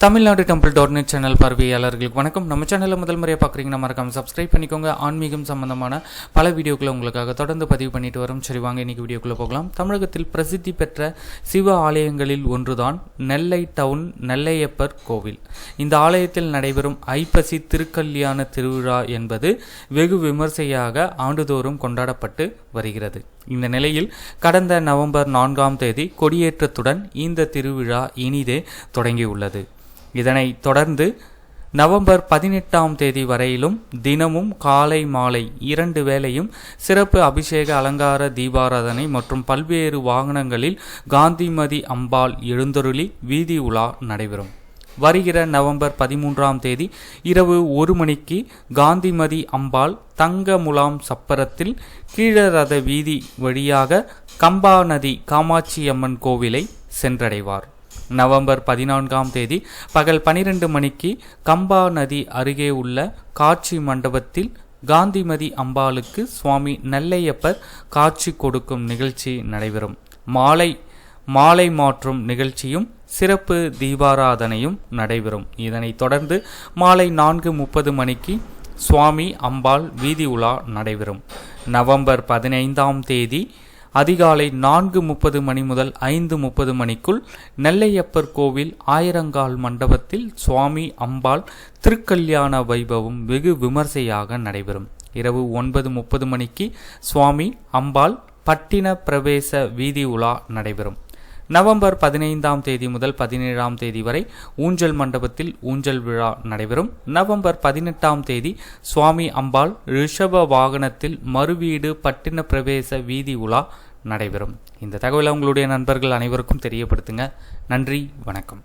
Tamil Nadu டெம்பிள்.net channel பார்வையாளர்களுக்கு வணக்கம். நம்ம சேனலில் முதல் முறையாக பார்க்குறீங்கன்னா மறக்காம சப்ஸ்கிரைப் பண்ணிக்கோங்க. ஆன்மீகம் சம்பந்தமான பல வீடியோக்களை உங்களுக்காக தொடர்ந்து பதிவு பண்ணிட்டு வரும். சரி, வாங்க இன்னைக்கு வீடியோக்குள்ளே போகலாம். தமிழகத்தில் பிரசித்தி பெற்ற சிவ ஆலயங்களில் ஒன்றுதான் நெல்லை டவுன் நெல்லையப்பர் கோவில். இந்த ஆலயத்தில் நடைபெறும் ஐப்பசி திருக்கல்யாண திருவிழா என்பது வெகு விமர்சையாக ஆண்டுதோறும் கொண்டாடப்பட்டு வருகிறது. இந்த நிலையில் கடந்த நவம்பர் 4ஆம் தேதி கொடியேற்றத்துடன் இந்த திருவிழா இனிதே தொடங்கியுள்ளது. இதனைத் தொடர்ந்து நவம்பர் 18ஆம் தேதி வரையிலும் தினமும் காலை மாலை 2 வேளையும் சிறப்பு அபிஷேக அலங்கார தீபாராதனை மற்றும் பல்வேறு வாகனங்களில் காந்திமதி அம்பாள் எழுந்தருளி வீதி உலா நடைபெறும். வருகிற நவம்பர் 13ஆம் தேதி இரவு 1 மணிக்கு காந்திமதி அம்பாள் தங்க முலாம் சப்பரத்தில் கீழரத வீதி வழியாக கம்பா நதி காமாட்சியம்மன் கோவிலை சென்றடைவார். நவம்பர் 14ஆம் தேதி பகல் 12 மணிக்கு கம்பா நதி அருகே உள்ள காட்சி மண்டபத்தில் காந்திமதி அம்பாளுக்கு சுவாமி நெல்லையப்பர் காட்சி கொடுக்கும் நிகழ்ச்சி நடைபெறும். மாலை மாற்றும் நிகழ்ச்சியும் சிறப்பு தீபாராதனையும் நடைபெறும். இதனைத் தொடர்ந்து மாலை 4:30 மணிக்கு சுவாமி அம்பாள் வீதி உலா நடைபெறும். நவம்பர் 15ஆம் தேதி அதிகாலை 4:30 மணி முதல் 5:30 மணிக்குள் நெல்லையப்பர் கோவில் ஆயிரங்கால் மண்டபத்தில் சுவாமி அம்பாள் திருக்கல்யாண வைபவம் வெகு விமர்சையாக நடைபெறும். இரவு 9:30 மணிக்கு சுவாமி அம்பாள் பட்டின பிரவேச வீதி உலா நடைபெறும். நவம்பர் 15ஆம் தேதி முதல் 17ஆம் தேதி வரை ஊஞ்சல் மண்டபத்தில் ஊஞ்சல் விழா நடைபெறும். நவம்பர் 18ஆம் தேதி சுவாமி அம்பாள் ரிஷப வாகனத்தில் மறுவீடு பட்டின பிரவேச வீதி உலா நடைபெறும். இந்த தகவலை உங்களுடைய நண்பர்கள் அனைவருக்கும் தெரியப்படுத்துங்க. நன்றி, வணக்கம்.